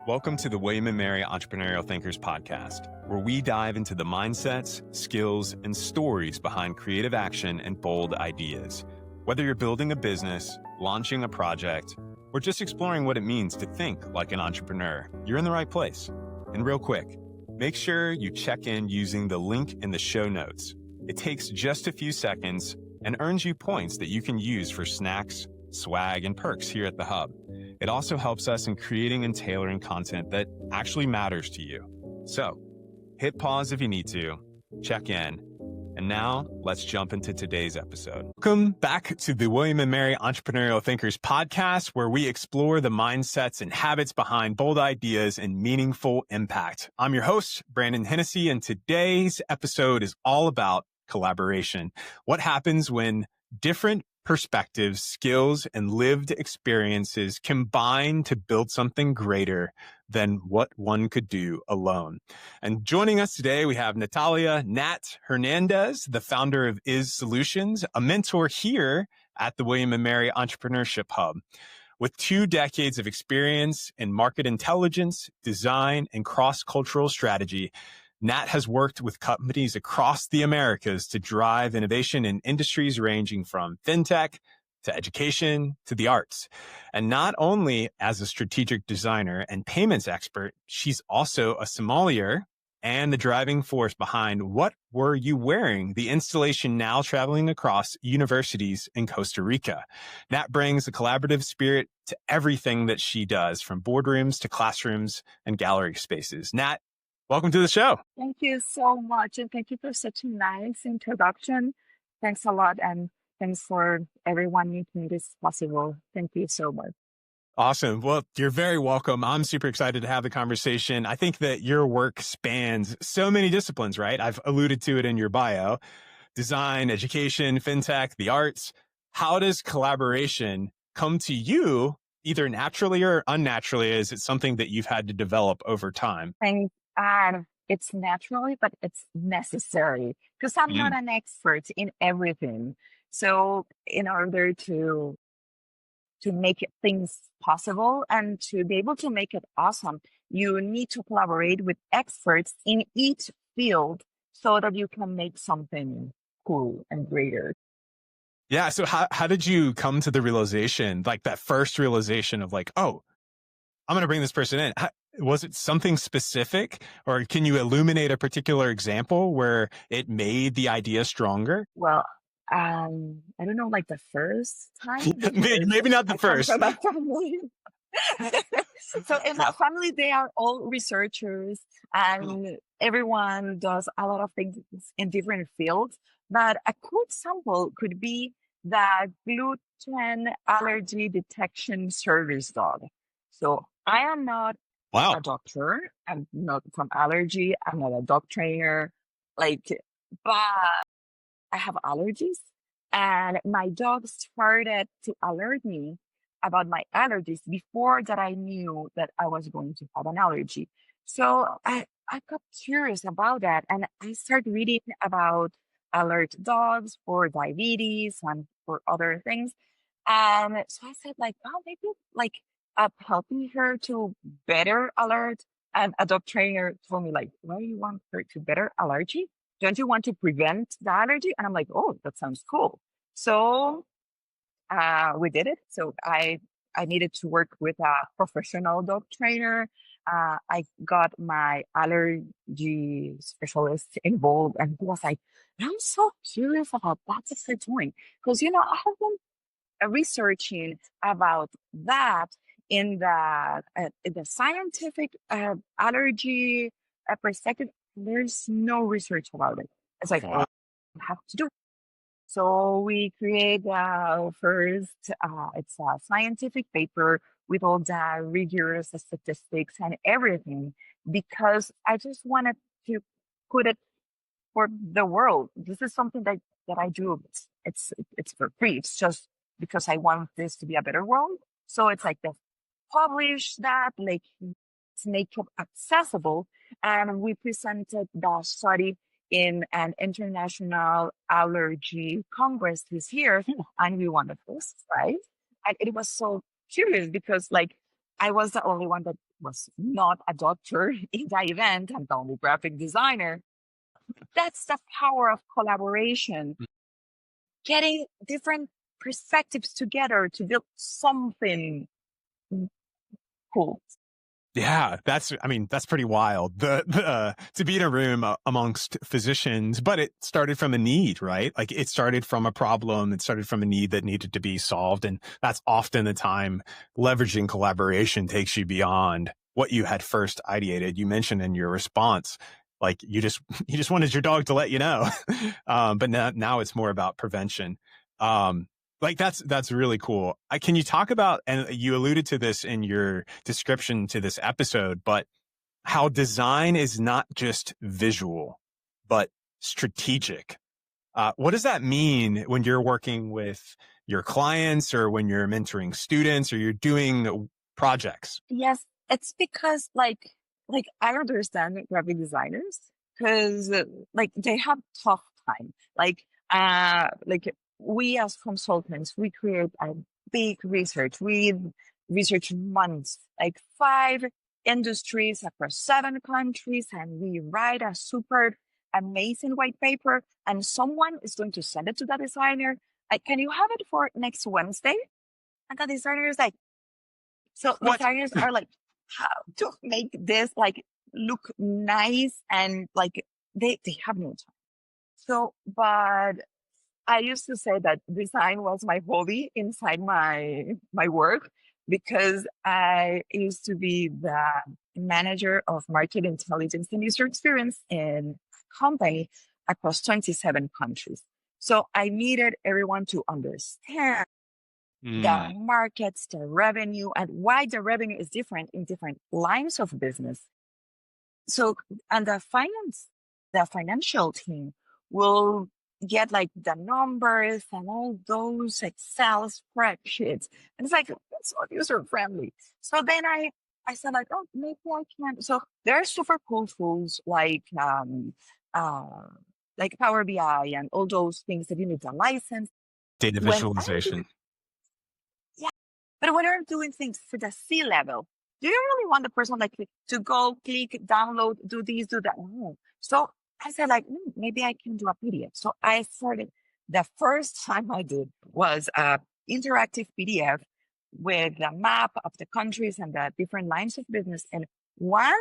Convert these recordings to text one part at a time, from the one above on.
Welcome to the William Mary Entrepreneurial Thinkers podcast, where we dive into the mindsets, skills, and stories behind creative action and bold ideas. Whether you're building a business, launching a project, or just exploring what it means to think like an entrepreneur, you're in the right place. And real quick, make sure you check in using the link in the show notes. It takes just a few seconds and earns you points that you can use for snacks, swag, and perks here at the Hub. It also helps us in creating and tailoring content that actually matters to you. So, hit pause if you need to, check in, and now let's jump into today's episode. Welcome back to the William and Mary Entrepreneurial Thinkers podcast, where we explore the mindsets and habits behind bold ideas and meaningful impact. I'm your host, Brandon Hennessey, and today's episode is all about collaboration. What happens when different perspectives, skills, and lived experiences combine to build something greater than what one could do alone. And joining us today, we have Natalia Nat Hernandez, the founder of Is Solutions, a mentor here at the William and Mary Entrepreneurship Hub. With 2 decades of experience in market intelligence, design, and cross-cultural strategy, Nat has worked with companies across the Americas to drive innovation in industries ranging from fintech to education to the arts. And not only as a strategic designer and payments expert, she's also a sommelier and the driving force behind What Were You Wearing?, the installation now traveling across universities in Costa Rica. Nat brings a collaborative spirit to everything that she does, from boardrooms to classrooms and gallery spaces. Nat, welcome to the show. Thank you so much. And thank you for such a nice introduction. Thanks a lot. And thanks for everyone making this possible. Thank you so much. Awesome. Well, you're very welcome. I'm super excited to have the conversation. I think that your work spans so many disciplines, right? I've alluded to it in your bio: design, education, fintech, the arts. How does collaboration come to you, either naturally or unnaturally? Is it something that you've had to develop over time? And it's naturally, but it's necessary, because I'm not an expert in everything. So in order to make things possible and to be able to make it awesome, you need to collaborate with experts in each field so that you can make something cool and greater. Yeah. So how did you come to the realization, like that first realization of like, oh, I'm going to bring this person in? Was it something specific, or can you illuminate a particular example where it made the idea stronger? Well, I don't know, like the first time. Maybe not the first. From my family. So in my family, they are all researchers, and everyone does a lot of things in different fields. But a cool example could be the gluten allergy detection service dog. So I am not a doctor. I'm not from allergy. I'm not a dog trainer. But I have allergies, and my dog started to alert me about my allergies before that I knew that I was going to have an allergy. So I got curious about that, and I started reading about alert dogs for diabetes and for other things. And so I said, maybe helping her to better alert. And a dog trainer told me, why do you want her to better allergy? Don't you want to prevent the allergy? And I'm like, oh, that sounds cool. So we did it. So I needed to work with a professional dog trainer. I got my allergy specialist involved, and he was like, I'm so curious about what they're doing. Because, I have been researching about that in the scientific allergy perspective. There's no research about it. It's like, I have to do it. So we create first, it's a scientific paper with all the rigorous statistics and everything, because I just wanted to put it for the world. This is something that I do. It's for free. It's just because I want this to be a better world. So it's like the publish that, to make it accessible. And we presented the study in an international allergy congress this year, and we won the first prize. And it was so curious because I was the only one that was not a doctor in the event. I'm the only graphic designer. That's the power of collaboration, getting different perspectives together to build something cool. Yeah, that's pretty wild. To be in a room amongst physicians, but it started from a need, right? Like it started from a problem. It started from a need that needed to be solved. And that's often the time leveraging collaboration takes you beyond what you had first ideated. You mentioned in your response, like you just wanted your dog to let you know. But now it's more about prevention. Like that's really cool. Can you talk about, and you alluded to this in your description to this episode, but how design is not just visual, but strategic. What does that mean when you're working with your clients or when you're mentoring students or you're doing projects? Yes, it's because like I understand graphic designers because like they have tough time. Like we as consultants, we create a big research. We research months, like 5 industries across 7 countries, and we write a super amazing white paper. And someone is going to send it to the designer. Like, can you have it for next Wednesday? And the designer is like, so What? designers are like, how to make this like look nice, and like they have no time. So, but I used to say that design was my hobby inside my work, because I used to be the manager of market intelligence and user experience in a company across 27 countries. So I needed everyone to understand the markets, the revenue, and why the revenue is different in different lines of business. So, and the financial team will get like the numbers and all those Excel spreadsheets. And it's like, it's not user friendly. So then I said like, oh, maybe I can. So there are super cool tools like Power BI and all those things that you need a license. Data visualization. But when you're doing things for the C-level, do you really want the person like to go click, download, do this, do that? No. So I said like, maybe I can do a PDF. So I started, the first time I did was a interactive PDF with a map of the countries and the different lines of business. And one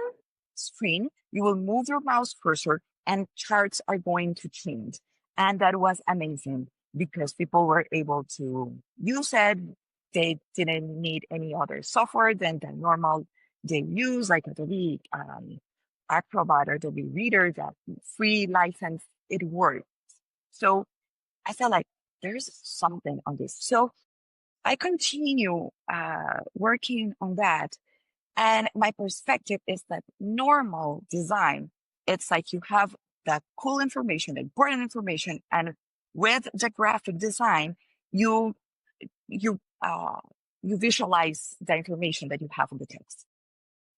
screen, you will move your mouse cursor and charts are going to change. And that was amazing because people were able to use it. They didn't need any other software than the normal they use, like Adobe Acrobat or Adobe Reader, that free license. It worked. So I felt like there's something on this. So I continue working on that. And my perspective is that normal design, it's like you have that cool information, important information, and with the graphic design, you visualize the information that you have on the text.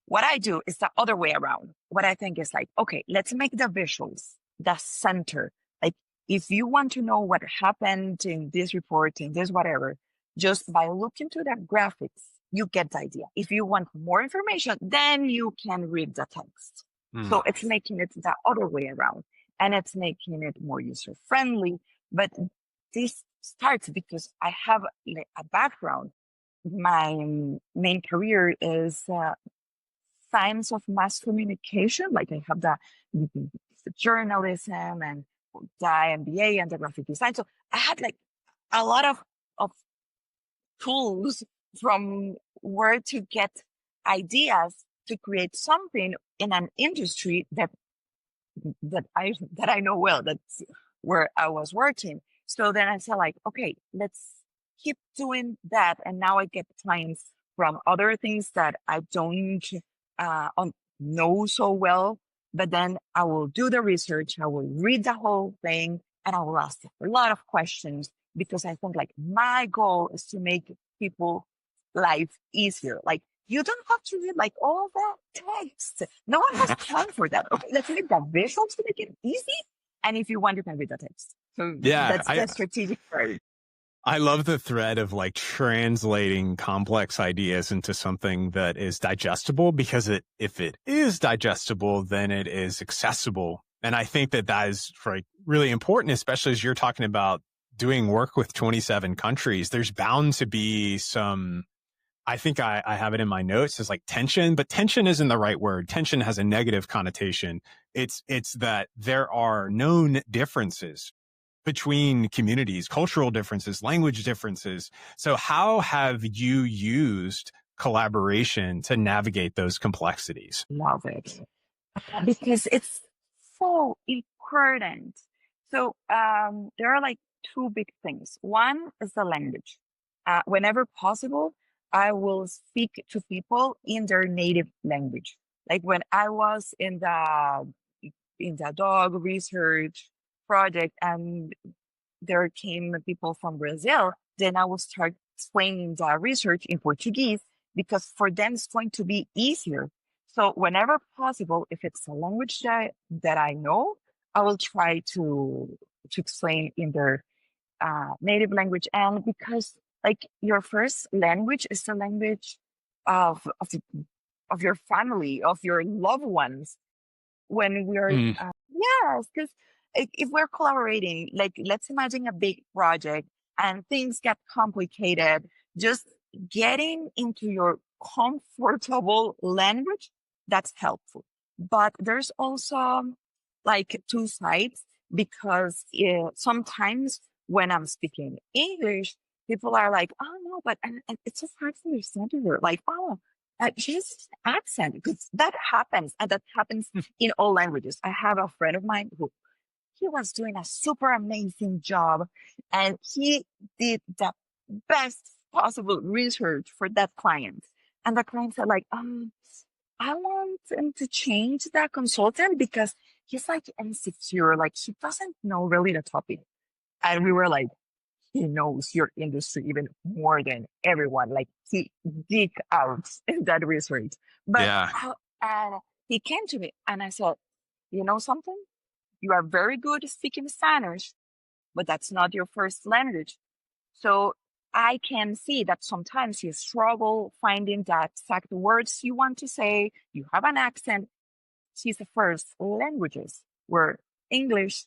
What I do is the other way around. What I think is like, okay, let's make the visuals the center. Like, if you want to know what happened in this report, in this whatever, just by looking to the graphics, you get the idea. If you want more information, then you can read the text. So it's making it the other way around, and it's making it more user friendly. But this starts because I have a background. My main career is science of mass communication. Like I have the journalism and the MBA and the graphic design. So I had like a lot of tools from where to get ideas to create something in an industry that I know well. That's where I was working. So then I said like, okay, let's keep doing that. And now I get clients from other things that I don't know so well. But then I will do the research. I will read the whole thing and I will ask a lot of questions, because I think like my goal is to make people life easier. Like, you don't have to read like all that text. No one has time for that. Okay, let's make the visuals to make it easy. And if you want, you can read the text. So Yeah, that's the strategic part. I love the thread of like translating complex ideas into something that is digestible, because if it is digestible, then it is accessible. And I think that is like really important, especially as you're talking about doing work with 27 countries. There's bound to be some, I think I have it in my notes as like tension, but tension isn't the right word. Tension has a negative connotation. It's that there are known differences between communities, cultural differences, language differences. So how have you used collaboration to navigate those complexities? Love it. Because it's so important. So there are like two big things. One is the language. Whenever possible, I will speak to people in their native language. Like when I was in the dog research project, and there came people from Brazil, then I will start explaining the research in Portuguese, because for them it's going to be easier. So whenever possible, if it's a language that I know, I will try to explain in their native language. And because like your first language is the language of your family, of your loved ones, when we're Mm. yes, because if we're collaborating, like let's imagine a big project and things get complicated, just getting into your comfortable language, that's helpful. But there's also like two sides, because sometimes when I'm speaking English, people are like, oh no, but and it's so hard to understand her. Like, oh, just accent, because that happens, and that happens in all languages. I have a friend of mine who he was doing a super amazing job, and he did the best possible research for that client. And the client said, like, I want him to change that consultant because he's like insecure, like he doesn't know really the topic. And we were like, he knows your industry even more than everyone. Like he geek out in that research. But Yeah. and he came to me and I said, you know something? You are very good at speaking Spanish, but that's not your first language. So I can see that sometimes you struggle finding the exact words you want to say. You have an accent. His first languages were English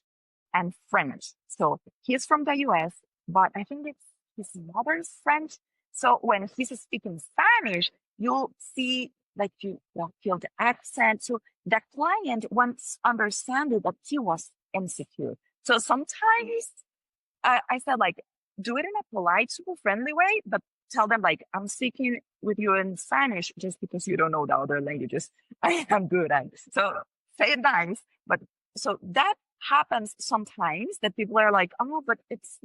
and French. So he's from the US, but I think it's his mother's French. So when he's speaking Spanish, you'll see like you feel the accent. So the client wants understanding that he was insecure. So sometimes I said like, do it in a polite, super friendly way, but tell them like, I'm speaking with you in Spanish just because you don't know the other languages I am good at. So say it nice, but so that happens sometimes that people are like, oh, but it's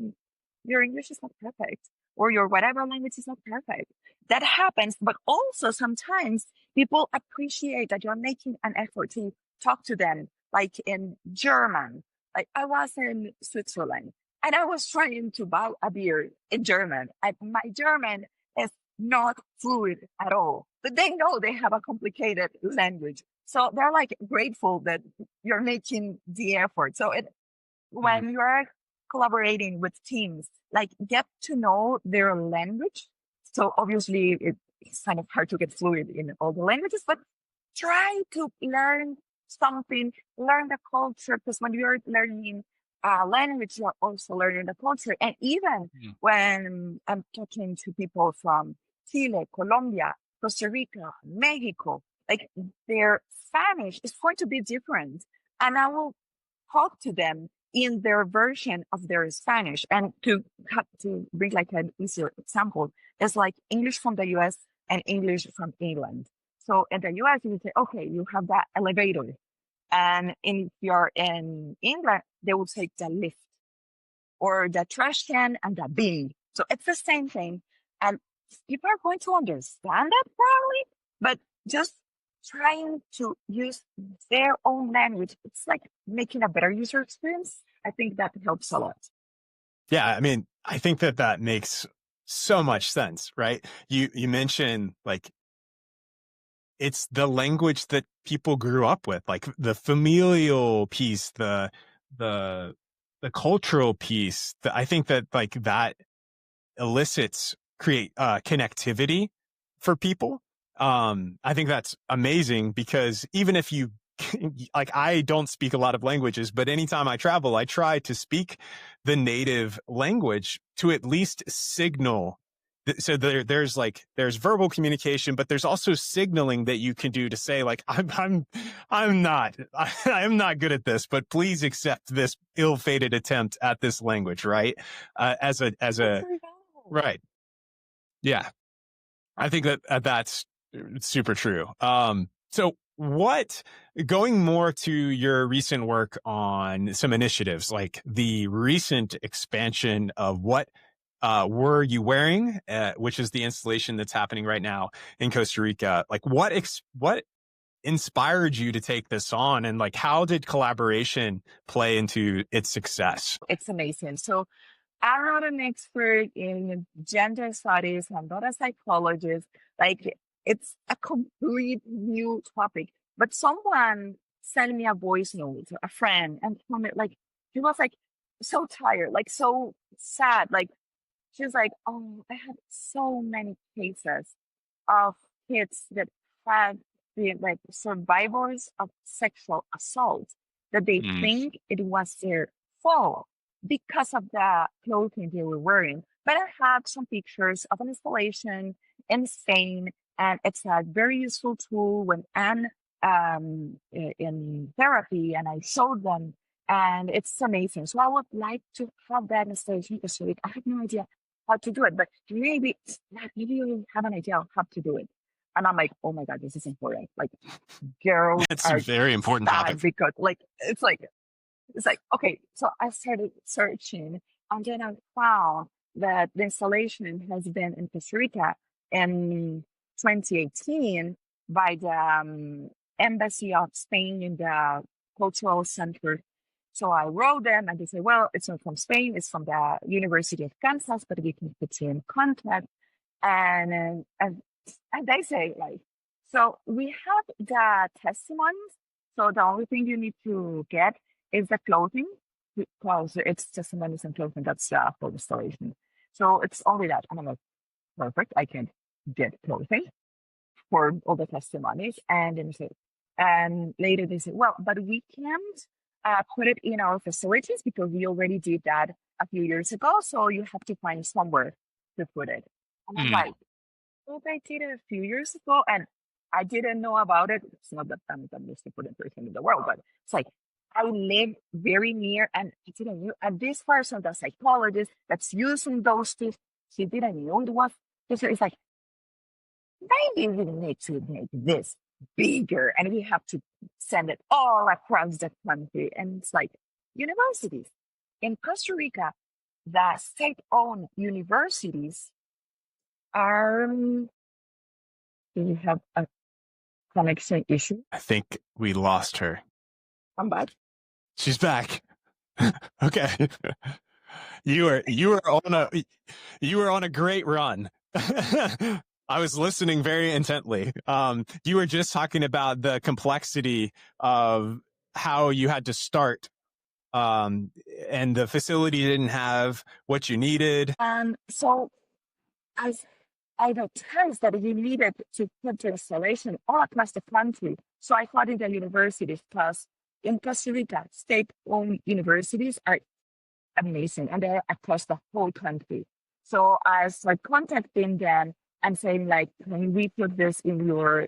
your English is not perfect or your whatever language is not perfect. That happens, but also sometimes people appreciate that you're making an effort to talk to them, like in German. Like I was in Switzerland and I was trying to buy a beer in German, and my German is not fluid at all. But they know they have a complicated language. So they're like grateful that you're making the effort. So Mhm. when you're collaborating with teams, like get to know their language. So obviously it's kind of hard to get fluid in all the languages, but try to learn something, learn the culture, because when you're learning language, you're also learning the culture. And even Mhm. when I'm talking to people from Chile, Colombia, Costa Rica, Mexico, like their Spanish is going to be different. And I will talk to them in their version of their Spanish. And to bring like an easier example, it's like English from the US and English from England. So in the US, you would say, okay, you have that elevator. And if you're in England, they will take the lift or the trash can and the bin. So it's the same thing. And people are going to understand that probably, but just trying to use their own language, it's like making a better user experience. I think that helps a lot. Yeah. I mean, I think that makes so much sense, right? You mentioned like it's the language that people grew up with, like the familial piece, the the cultural piece. I think that like that create connectivity for people. I think that's amazing because even if you, like, I don't speak a lot of languages, but anytime I travel, I try to speak the native language to at least signal. So there's verbal communication, but there's also signaling that you can do to say, like, I'm not good at this, but please accept this ill-fated attempt at this language, right? Right. Yeah. I think that's super true. So going more to your recent work on some initiatives, like the recent expansion of what were you wearing, which is the installation that's happening right now in Costa Rica. Like what inspired you to take this on, and like how did collaboration play into its success? It's amazing. So I'm not an expert in gender studies. I'm not a psychologist. Like, it's a complete new topic. But someone sent me a voice note, a friend, and told me, like, she was like so tired, like so sad. Like, she was like, "Oh, I had so many cases of kids that had been like survivors of sexual assault that they think it was their fault because of the clothing they were wearing." But I have some pictures of an installation in Spain, and it's a very useful tool when I'm in therapy, and I showed them, and it's amazing. So I would like to have that installation because I have no idea how to do it, but maybe you have an idea of how to do it. And I'm like, oh my God, this is important. Like, girls It's are a very important topic. because it's like, okay. So I started searching, and then I found that the installation has been in Costa Rica in 2018 by the Embassy of Spain in the Cultural Center. So I wrote them, and they say, well, it's not from Spain, it's from the University of Kansas, but we can put you in contact. And they say, like, so we have the testimonies. So the only thing you need to get is the clothing, because it's testimonies and clothing. That's for installation. So it's only that. And I'm like, perfect. I can get clothing for all the testimonies. And then and later they say, well, but we can't put it in our facilities because we already did that a few years ago. So you have to find somewhere to put it. And I'm like, well, I did it a few years ago, and I didn't know about it. It's not that I'm the most important person in the world, but it's like I live very near, and I didn't know. And this person, the psychologist that's using those tools, she didn't know it was. So it's like, maybe we need to make this bigger, and we have to send it all across the country. And it's like universities in Costa Rica, the state-owned universities are. Do you have a connection issue? I think we lost her. I'm back. She's back. Okay. You were on a great run. I was listening very intently. You were just talking about the complexity of how you had to start, and the facility didn't have what you needed. So I noticed that you needed to put the installation all across the country. So I thought in the universities, plus in Costa Rica, state-owned universities are amazing, and they're across the whole country. So I started contacting them and saying, like, can we put this in your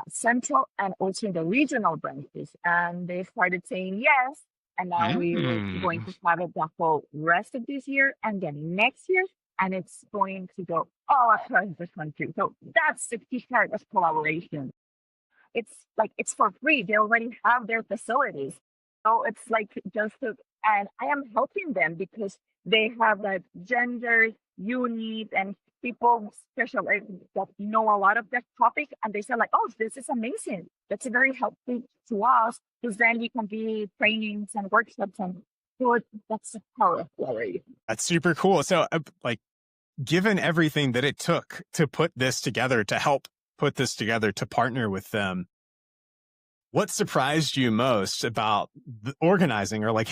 central and also in the regional branches? And they started saying yes. And now we're going to have it the whole rest of this year and then next year. And it's going to go all across the country. So that's the key part of collaboration. It's like, it's for free. They already have their facilities. So it's like and I am helping them because they have like gender unit and people specialize that know a lot of that topic. And they say like, oh, this is amazing. That's very helpful to us because then we can be trainings and workshops and that's the power of collaboration. That's super cool. So like, given everything that it took to put this together, to help put this together, to partner with them, What surprised you most about organizing or like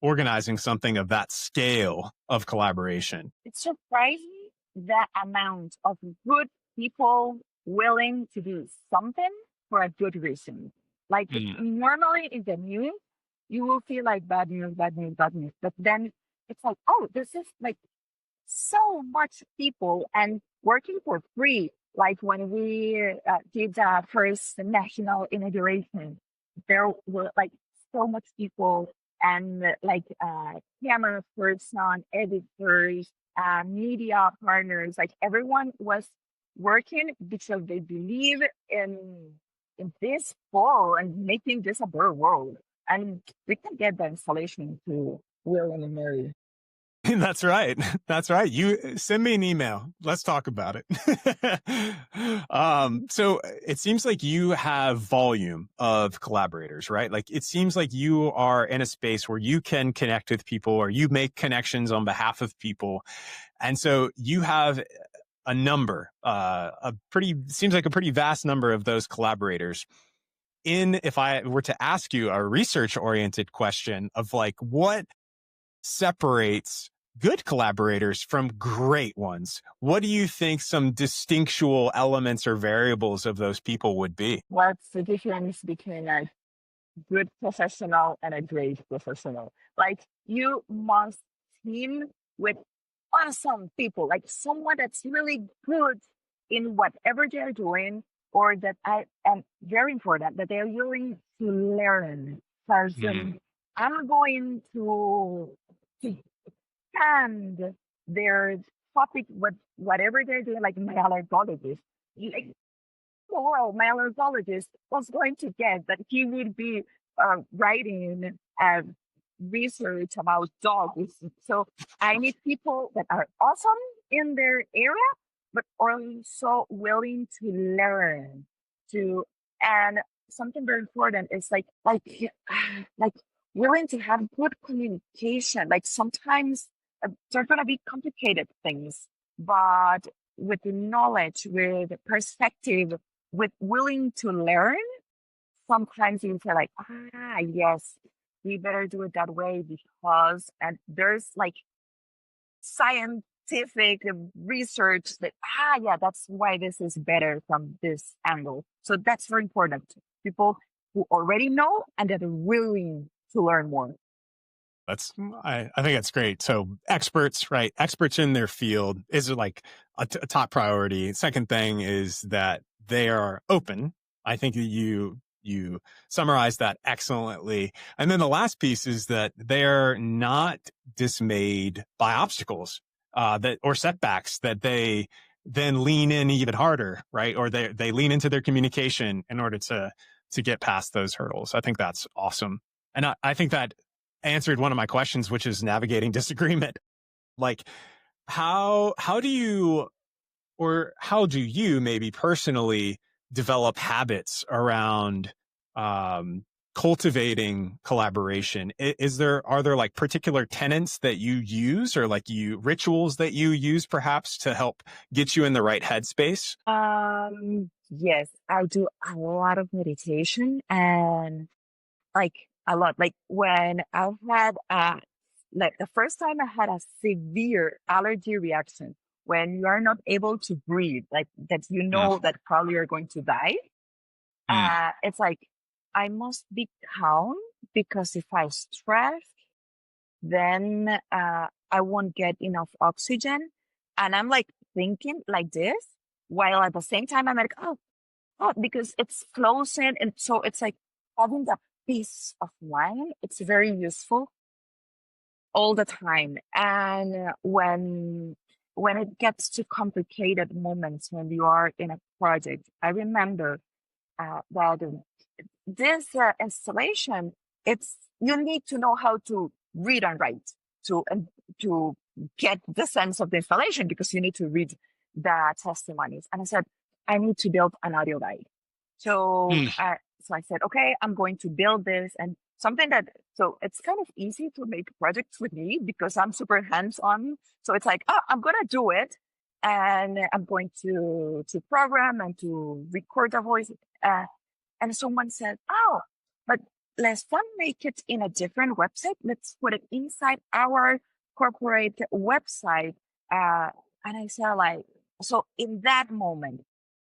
organizing something of that scale of collaboration? It's surprising the amount of good people willing to do something for a good reason. Like Mm. normally in the news, you will feel like bad news, bad news, bad news. But then it's like, oh, this is like so much people and working for free. Like when we did the first national inauguration, there were like so much people and like camera person, editors, media partners, like everyone was working because they believe in this goal and making this a better world. And we can get the installation to William and Mary. That's right. That's right. You send me an email. Let's talk about it. So it seems like you have volume of collaborators, right? Like it seems like you are in a space where you can connect with people or you make connections on behalf of people. And so you have a number, seems like a pretty vast number of those collaborators. If I were to ask you a research oriented question of like, what separates good collaborators from great ones, what do you think some distinctual elements or variables of those people would be? What's the difference between a good professional and a great professional? Like you must team with awesome people, like someone that's really good in whatever they're doing, or that I am very important that they're willing to learn. Person, I'm going to stand their topic, whatever they're doing, like my allergologist. Like, well, my allergologist was going to get that he would be writing research about dogs. So I need people that are awesome in their area, but also willing to learn. To and something very important is like willing to have good communication. Like sometimes there's gonna be complicated things, but with the knowledge, with perspective, with willing to learn, sometimes you say like, yes, we better do it that way because, and there's like scientific research that, yeah, that's why this is better from this angle. So that's very important. People who already know and that are willing to learn more. I think that's great. So experts, right? Experts in their field is like a top priority. Second thing is that they are open. I think that you summarized that excellently. And then the last piece is that they're not dismayed by obstacles, or setbacks, that they then lean in even harder, right? Or they lean into their communication in order to get past those hurdles. I think that's awesome. And I think that answered one of my questions, which is navigating disagreement. Like how do you maybe personally develop habits around cultivating collaboration? Are there like particular tenets that you use or like rituals that you use perhaps to help get you in the right headspace? Yes, I do a lot of meditation and like a lot. Like when I had like the first time I had a severe allergy reaction when you are not able to breathe, like that that probably you're going to die. It's like I must be calm because if I stress, then I won't get enough oxygen. And I'm like thinking like this while at the same time I'm like, oh, because it's closing. And so it's like having that peace of mind. It's very useful all the time. And when it gets to complicated moments when you are in a project, I remember that this installation, you need to know how to read and write to get the sense of the installation because you need to read the testimonies. And I said, I need to build an audio guide. So I said, okay, I'm going to build this and so it's kind of easy to make projects with me because I'm super hands-on. So it's like, I'm going to do it and I'm going to program and to record a voice. And someone said, oh, but let's not make it in a different website. Let's put it inside our corporate website. And I said, like, so in that moment,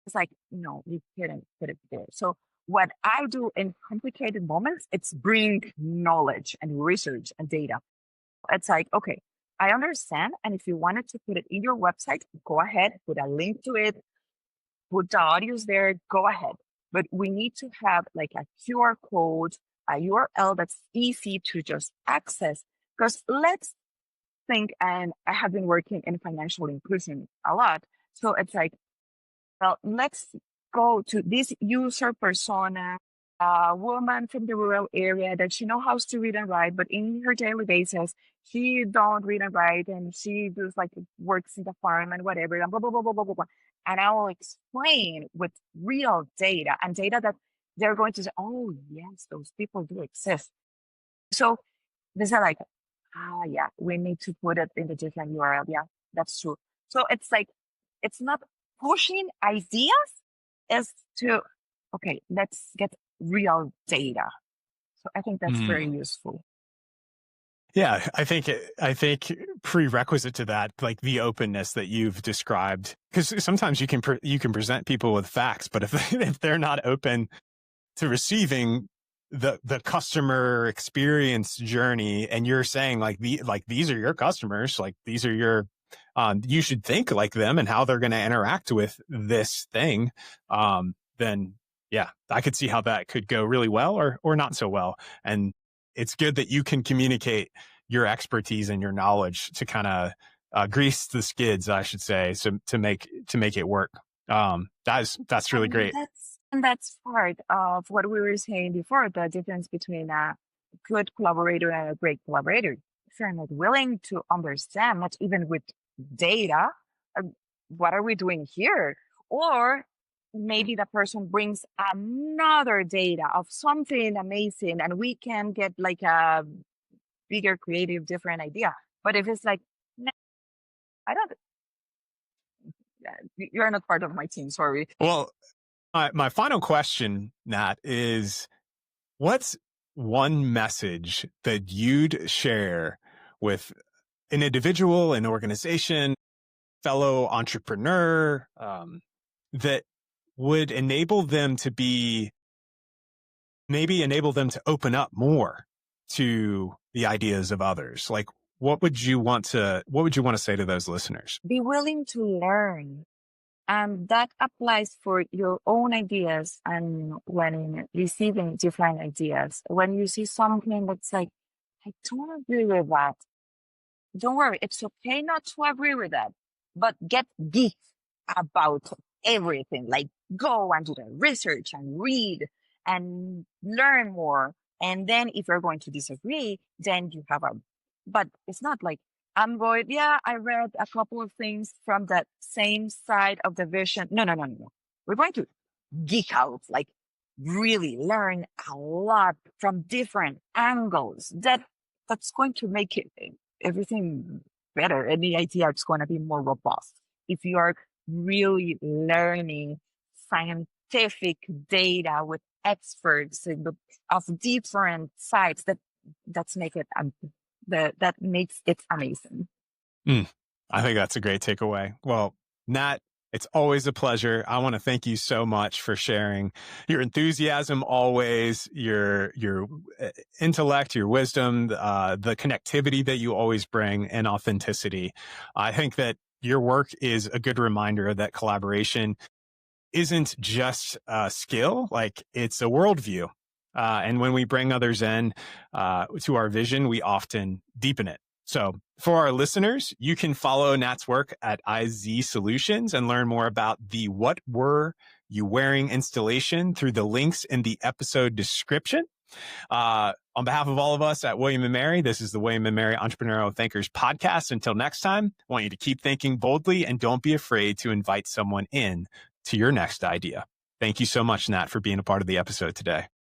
it's like, no, we couldn't put it there. So what I do in complicated moments, it's bring knowledge and research and data. It's like, okay, I understand. And if you wanted to put it in your website, go ahead, put a link to it, put the audios there, go ahead. But we need to have like a QR code, a URL that's easy to just access. Because let's think, and I have been working in financial inclusion a lot. So it's like, well, let's go to this user persona, a woman from the rural area that she knows how to read and write, but in her daily basis, she don't read and write, and she just like works in the farm and whatever, and blah, blah, blah, blah, blah, blah, blah. And I will explain with real data and data that they're going to say, oh, yes, those people do exist. So they say like, yeah, we need to put it in the different URL. Yeah, that's true. So it's like, it's not pushing ideas, is to, okay, let's get real data. So I think that's very useful. Yeah, I think prerequisite to that, like the openness that you've described, because sometimes you can present people with facts, but if they're not open to receiving the customer experience journey, and you're saying like these are your customers, like these are your you should think like them and how they're going to interact with this thing, then yeah, I could see how that could go really well or not so well. And it's good that you can communicate your expertise and your knowledge to kind of grease the skids, I should say, so to make it work. That's really great. That's part of what we were saying before, the difference between a good collaborator and a great collaborator. If you're not willing to understand, not even with data, what are we doing here? Or maybe the person brings another data of something amazing and we can get like a bigger, creative, different idea. But if it's like, no, I don't, you're not part of my team, sorry. Well, my final question, Nat, is what's one message that you'd share with an individual, an organization, fellow entrepreneur, that would enable them to open up more to the ideas of others? Like, what would you want to say to those listeners? Be willing to learn. And that applies for your own ideas and when receiving different ideas. When you see something that's like, I don't agree with that. Don't worry. It's okay not to agree with that, but get geeked about everything. Like go and do the research and read and learn more. And then if you're going to disagree, then you have but it's not like, I read a couple of things from that same side of the vision. No. We're going to geek out, like really learn a lot from different angles. That's going to make everything better. Any idea is going to be more robust. If you are really learning scientific data with experts of different sides, that makes it amazing. I think that's a great takeaway. Well, Nat, it's always a pleasure. I want to thank you so much for sharing your enthusiasm always, your intellect, your wisdom, the connectivity that you always bring, and authenticity. I think that your work is a good reminder that collaboration isn't just a skill, like it's a worldview. And when we bring others in to our vision, we often deepen it. So for our listeners, you can follow Nat's work at IZ Solutions and learn more about the What Were You Wearing installation through the links in the episode description. On behalf of all of us at William & Mary, this is the William & Mary Entrepreneurial Thinkers podcast. Until next time, I want you to keep thinking boldly and don't be afraid to invite someone in to your next idea. Thank you so much, Nat, for being a part of the episode today.